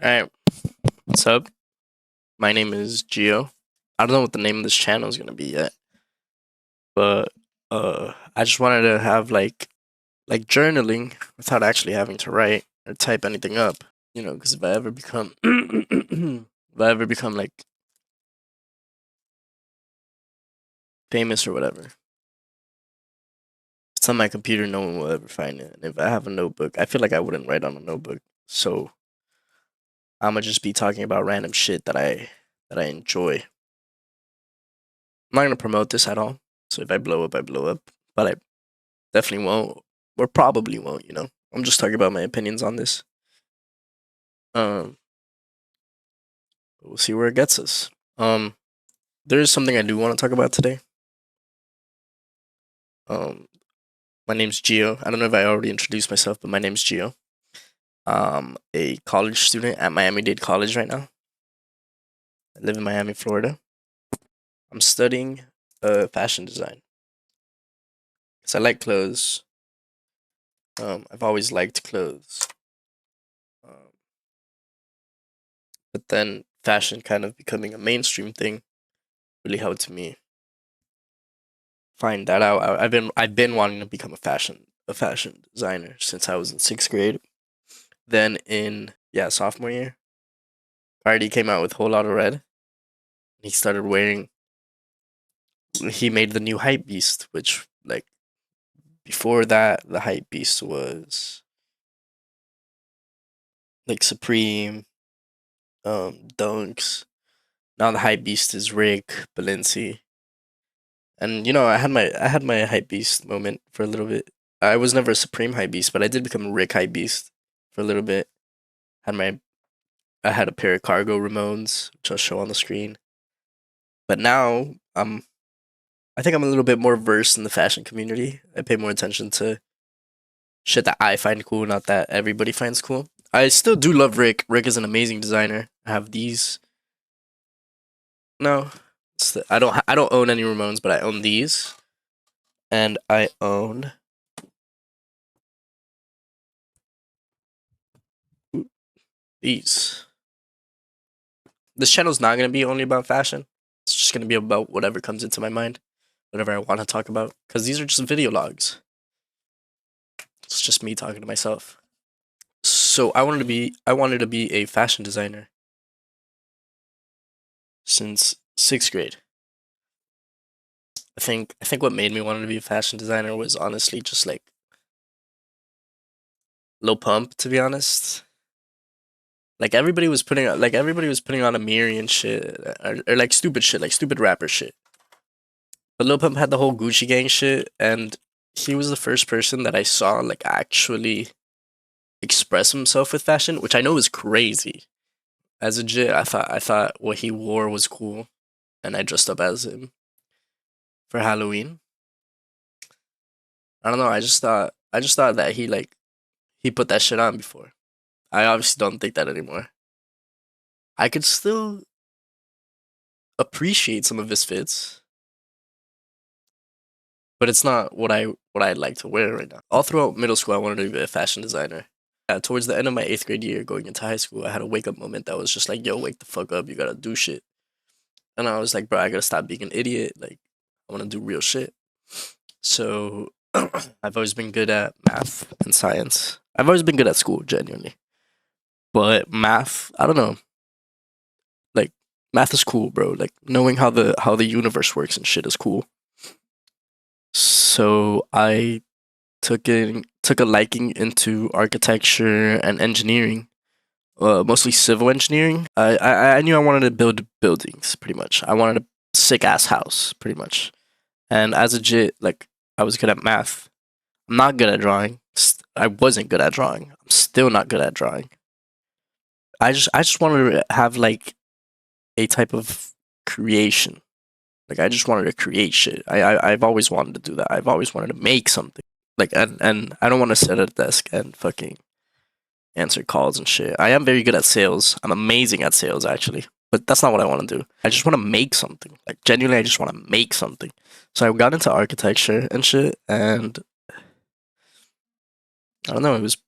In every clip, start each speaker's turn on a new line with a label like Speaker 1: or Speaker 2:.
Speaker 1: Alright, what's up? My name is Gio. I don't know what the name of this channel is gonna be yet, but I just wanted to have like journaling without actually having to write or type anything up. Because if I ever become if I ever become like famous or whatever, it's on my computer. No one will ever find it. And if I have a notebook, I feel like I wouldn't write on a notebook. So I'm gonna just be talking about random shit that I enjoy. I'm not gonna promote this at all. So if I blow up, I blow up. But I definitely won't, or probably won't. I'm just talking about my opinions on this. Um, we'll see where it gets us. There is something I do want to talk about today. Um, my name's Gio. I don't know if I already introduced myself, but my name's Gio. A college student at Miami-Dade College right now. I live in Miami, Florida. I'm studying fashion design because I like clothes. I've always liked clothes. Um, but then fashion kind of becoming a mainstream thing really helped me find that out. I've been wanting to become a fashion designer since I was in 6th grade. Then in sophomore year, Cardi came out with Whole Lotta Red. He started wearing. He made the new hype beast, which like before that the hype beast was like Supreme, Dunks. Now the hype beast is Rick Balenci. And I had my hype beast moment for a little bit. I was never a Supreme hype beast, but I did become a Rick hype beast for a little bit. Had my I had a pair of cargo Ramones, which I'll show on the screen. But now I think I'm a little bit more versed in the fashion community. I pay more attention to shit that I find cool, not that everybody finds cool. I still do love Rick. Rick is an amazing designer. I have these. No, I don't own any Ramones, but I own these, and I own these. This channel's not gonna be only about fashion. It's just gonna be about whatever comes into my mind, whatever I want to talk about. Because these are just video logs. It's just me talking to myself. So I wanted to be a fashion designer since 6th grade. I think what made me want to be a fashion designer was honestly just like Lil Pump, to be honest. Like everybody was putting on a Miri and shit, or like stupid shit, like stupid rapper shit. But Lil Pump had the whole Gucci Gang shit, and he was the first person that I saw like actually express himself with fashion, which I know is crazy. As a jit, I thought what he wore was cool, and I dressed up as him for Halloween. I don't know. I just thought that he put that shit on before. I obviously don't think that anymore. I could still appreciate some of his fits, but it's not what I'd like to wear right now. All throughout middle school, I wanted to be a fashion designer. Towards the end of my 8th grade year, going into high school, I had a wake up moment that was just like, "Yo, wake the fuck up! You gotta do shit." And I was like, "Bro, I gotta stop being an idiot. Like, I want to do real shit." So I've always been good at math and science. I've always been good at school, genuinely. But math, I don't know. Like math is cool, bro. Like knowing how the universe works and shit is cool. So I took a liking into architecture and engineering, mostly civil engineering. I knew I wanted to build buildings, pretty much. I wanted a sick ass house, pretty much. And as a jit, like I was good at math. I'm not good at drawing. I wasn't good at drawing. I'm still not good at drawing. I just wanted to have like a type of creation. Like I just wanted to create shit. I've always wanted to do that. I've always wanted to make something. Like and I don't want to sit at a desk and fucking answer calls and shit. I am very good at sales. I'm amazing at sales actually. But that's not what I want to do. I just want to make something. Like genuinely I just want to make something. So I got into architecture and shit, and I don't know, it was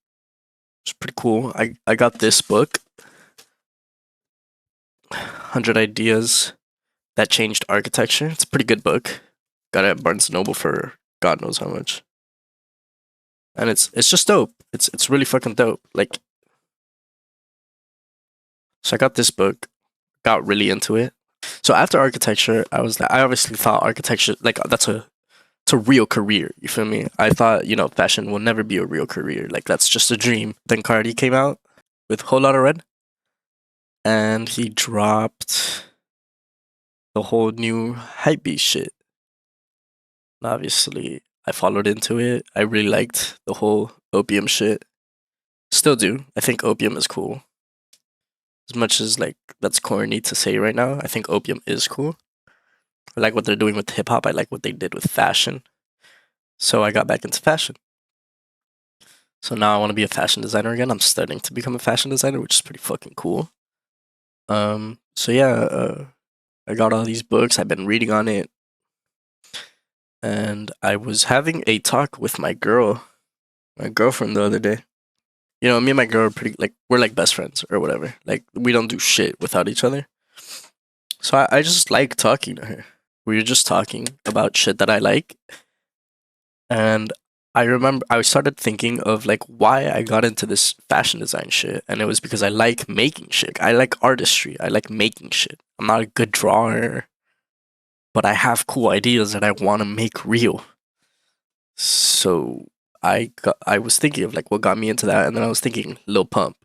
Speaker 1: pretty cool. I got this book. 100 Ideas That Changed Architecture. It's a pretty good book. Got it at Barnes and Noble for God knows how much. And it's just dope. It's really fucking dope. Like, so I got this book, got really into it. So after architecture, I obviously thought architecture, like, it's a real career. You feel me? I thought, fashion will never be a real career. Like, that's just a dream. Then Cardi came out with Whole Lotta Red, and he dropped the whole new hypebeast shit. And obviously, I followed into it. I really liked the whole opium shit. Still do. I think opium is cool. As much as, like, that's corny to say right now, I think opium is cool. I like what they're doing with hip hop. I like what they did with fashion. So I got back into fashion. So now I want to be a fashion designer again. I'm studying to become a fashion designer, which is pretty fucking cool. So yeah, I got all these books. I've been reading on it. And I was having a talk with my girlfriend the other day. Me and my girl are pretty, like, we're like best friends or whatever. Like, we don't do shit without each other. So I just like talking to her. We were just talking about shit that I like. And I remember I started thinking of, like, why I got into this fashion design shit. And it was because I like making shit. I like artistry. I like making shit. I'm not a good drawer, but I have cool ideas that I want to make real. So I was thinking of, like, what got me into that, and then I was thinking Lil Pump.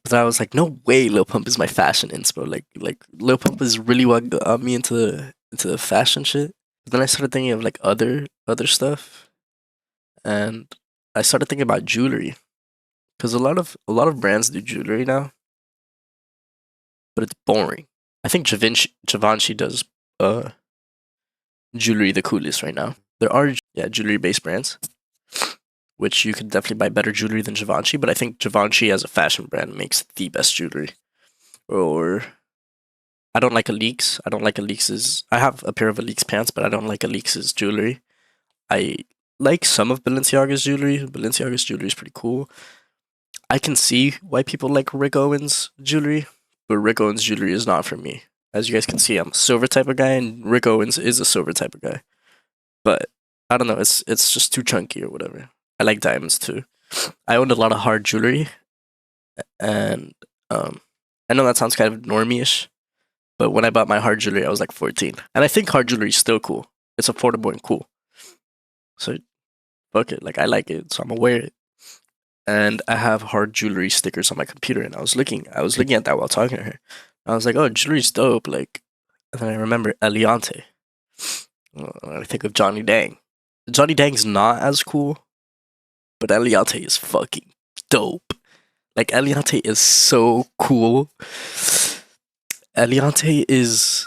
Speaker 1: But I was like, no way, Lil Pump is my fashion inspo. Like Lil Pump is really what got me into the fashion shit. But then I started thinking of, like, other stuff, and I started thinking about jewelry, because a lot of brands do jewelry now, but it's boring. I think Givenchy does jewelry the coolest right now. There are jewelry based brands, which you could definitely buy better jewelry than Givenchy, but I think Givenchy as a fashion brand makes the best jewelry. Or I don't like Eliantte. I have a pair of Eliantte pants, but I don't like Eliantte's jewelry. I like some of Balenciaga's jewelry. Balenciaga's jewelry is pretty cool. I can see why people like Rick Owens jewelry, but Rick Owens jewelry is not for me. As you guys can see, I'm a silver type of guy, and Rick Owens is a silver type of guy. But I don't know, it's just too chunky or whatever. I like diamonds too. I owned a lot of hard jewelry, and I know that sounds kind of normie-ish, but when I bought my hard jewelry, I was like 14, and I think hard jewelry is still cool. It's affordable and cool. So fuck it, like, I like it, so I'm gonna wear it. And I have hard jewelry stickers on my computer, and I was looking at that while talking to her. I was like, oh, jewelry's dope, like. And then I remember Eliantte. I think of Johnny Dang. Johnny Dang's not as cool, but Eliantte is fucking dope. Like, Eliantte is so cool. Eliantte is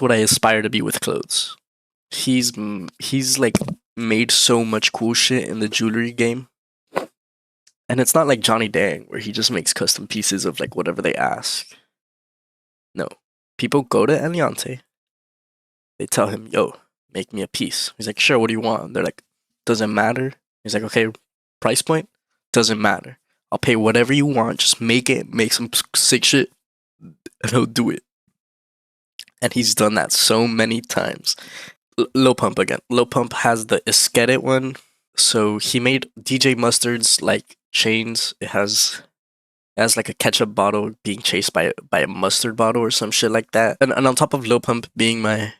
Speaker 1: what I aspire to be with clothes. He's like made so much cool shit in the jewelry game. And it's not like Johnny Dang, where he just makes custom pieces of, like, whatever they ask. No. People go to Eliantte. They tell him, yo, make me a piece. He's like, sure, what do you want? They're like, doesn't matter. He's like, okay, price point? Doesn't matter. I'll pay whatever you want. Just make it, make some sick shit, and he'll do it. And he's done that so many times. Lil Pump again. Lil Pump has the Esquedit one. So he made DJ Mustard's, like, chains. It has like a ketchup bottle being chased by a mustard bottle or some shit like that. And on top of Lil Pump being my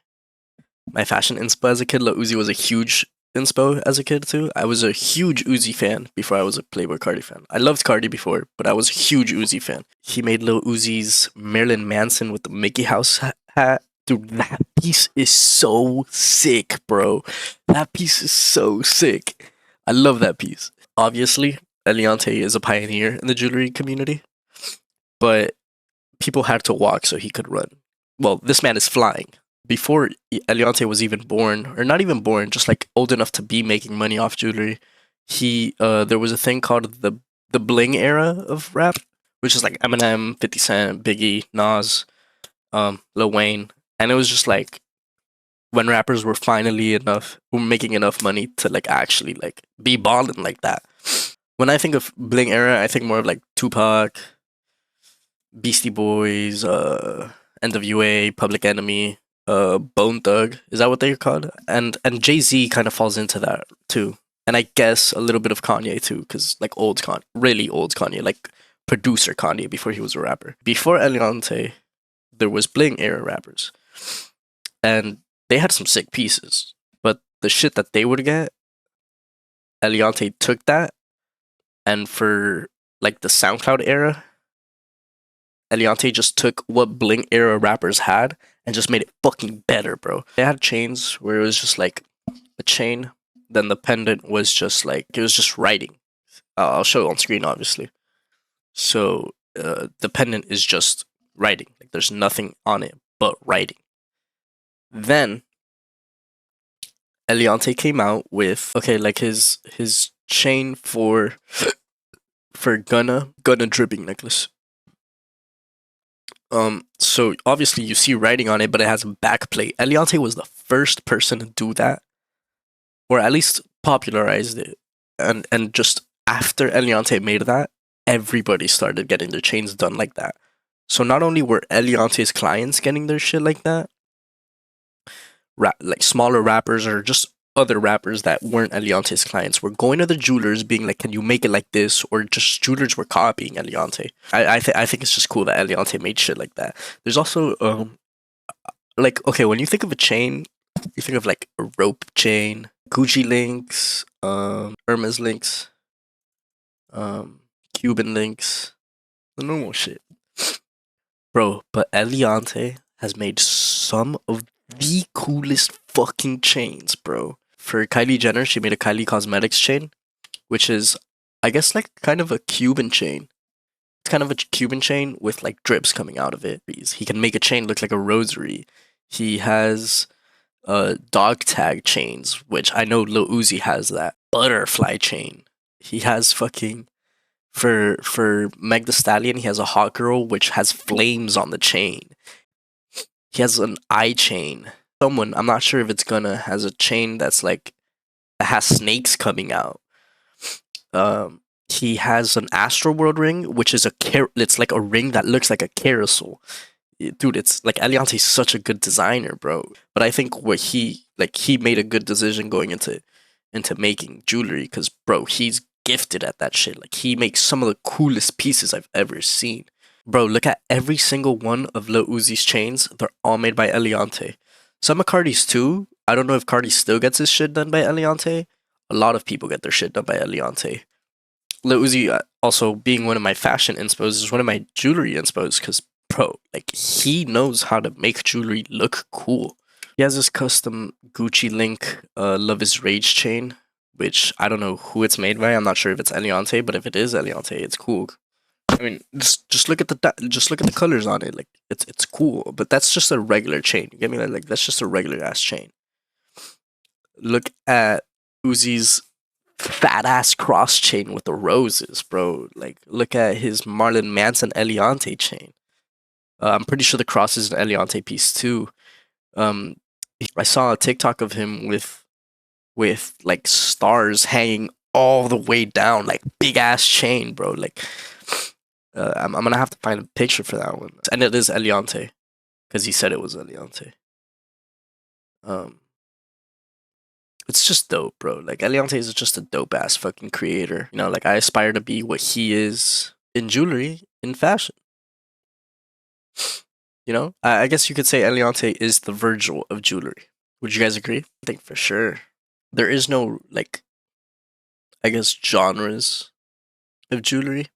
Speaker 1: fashion inspo as a kid, Lil Uzi was a huge inspo as a kid too. I was a huge Uzi fan before I was a Playboi Carti fan. I loved Cardi before, but I was a huge Uzi fan. He made Lil Uzi's Marilyn Manson with the Mickey House hat. Dude, that piece is so sick, bro. That piece is so sick. I love that piece. Obviously, Eliantte is a pioneer in the jewelry community, but people had to walk so he could run. Well, this man is flying. Before Eliantte was even born, or not even born, just like old enough to be making money off jewelry, there was a thing called the bling era of rap, which is like Eminem, 50 Cent, Biggie, Nas, Lil Wayne, and it was just like when rappers were making enough money to, like, actually, like, be balling like that. When I think of bling era, I think more of, like, Tupac, Beastie Boys, NWA, Public Enemy, Bone Thug. Is that what they're called? And Jay-Z kind of falls into that too. And I guess a little bit of Kanye too, because like old Kanye, really old Kanye, like producer Kanye before he was a rapper. Before Eliantte, there was Bling era rappers, and they had some sick pieces. But the shit that they would get, Eliantte took that, and for like the SoundCloud era, Eliantte just took what Bling era rappers had and just made it fucking better, bro. They had chains where it was just like a chain, then the pendant was just like it was just writing. I'll show it on screen, obviously. So the pendant is just writing. Like there's nothing on it but writing. Then Eliantte came out with like his chain for Gunna dripping necklace. So obviously you see writing on it, but it has a backplate. Eliantte was the first person to do that, or at least popularized it. And just after Eliantte made that, everybody started getting their chains done like that. So not only were Eliante's clients getting their shit like that, like smaller rappers or just other rappers that weren't Eliante's clients were going to the jewelers being like, can you make it like this? Or just jewelers were copying Eliantte. I think it's just cool that Eliantte made shit like that. There's also like, okay, when you think of a chain, you think of like a rope chain, Gucci links, Hermes links, Cuban links, the normal shit. Bro, but Eliantte has made some of the coolest fucking chains, bro. For Kylie Jenner, she made a Kylie Cosmetics chain, which is, I guess, like kind of a Cuban chain. It's kind of a Cuban chain with like drips coming out of it. He can make a chain look like a rosary. He has dog tag chains, which I know Lil Uzi has that. Butterfly chain. He has fucking for Meg The Stallion, he has a hot girl which has flames on the chain. He has an eye chain. Someone, I'm not sure if it's Gunna, has a chain that's like that has snakes coming out. He has an Astroworld ring, which is it's like a ring that looks like a carousel. Dude, it's like Eliantte is such a good designer, bro. But I think what he made a good decision going into making jewelry, because bro, he's gifted at that shit. Like he makes some of the coolest pieces I've ever seen. Bro, look at every single one of Lil Uzi's chains. They're all made by Eliantte. Some of Cardi's too. I don't know if Cardi still gets his shit done by Eliantte. A lot of people get their shit done by Eliantte. Lil Uzi also being one of my fashion inspos is one of my jewelry inspos because bro, like he knows how to make jewelry look cool. He has this custom Gucci link Love is Rage chain, which I don't know who it's made by. I'm not sure if it's Eliantte, but if it is Eliantte, it's cool. I mean, just look at the colors on it. Like it's cool, but that's just a regular chain. You get me? Like that's just a regular ass chain. Look at Uzi's fat ass cross chain with the roses, bro. Like look at his Marlon Manson Eliantte chain. I'm pretty sure the cross is an Eliantte piece too. I saw a TikTok of him with like stars hanging all the way down, like big ass chain, bro. Like I'm gonna have to find a picture for that one, and it is Eliantte because he said it was Eliantte. It's just dope, bro. Like Eliantte is just a dope ass fucking creator. You know, like I aspire to be what he is in jewelry, in fashion. You know, I guess you could say Eliantte is the Virgil of jewelry. Would you guys agree? I think for sure. There is no like, I guess genres of jewelry.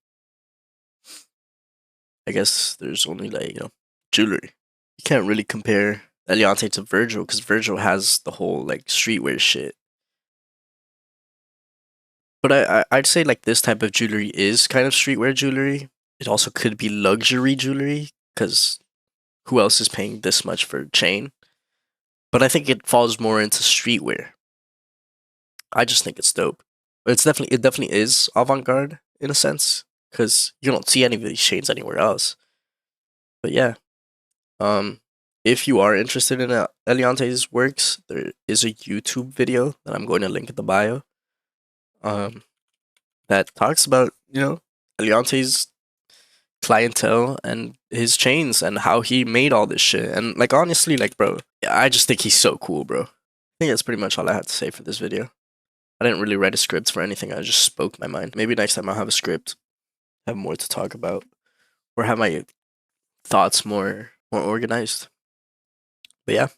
Speaker 1: I guess there's only like jewelry. You can't really compare Eliantte to Virgil because Virgil has the whole like streetwear shit. But I'd say like this type of jewelry is kind of streetwear jewelry. It also could be luxury jewelry because who else is paying this much for a chain? But I think it falls more into streetwear. I just think it's dope. It definitely is avant-garde in a sense because you don't see any of these chains anywhere else. But yeah, if you are interested in Eliantte's works, there is a YouTube video that I'm going to link in the bio. That talks about Eliantte's clientele and his chains and how he made all this shit. And like honestly, like bro, I just think he's so cool, bro. I think that's pretty much all I had to say for this video. I didn't really write a script for anything. I just spoke my mind. Maybe next time I'll have a script, have more to talk about, or have my thoughts more organized. But yeah.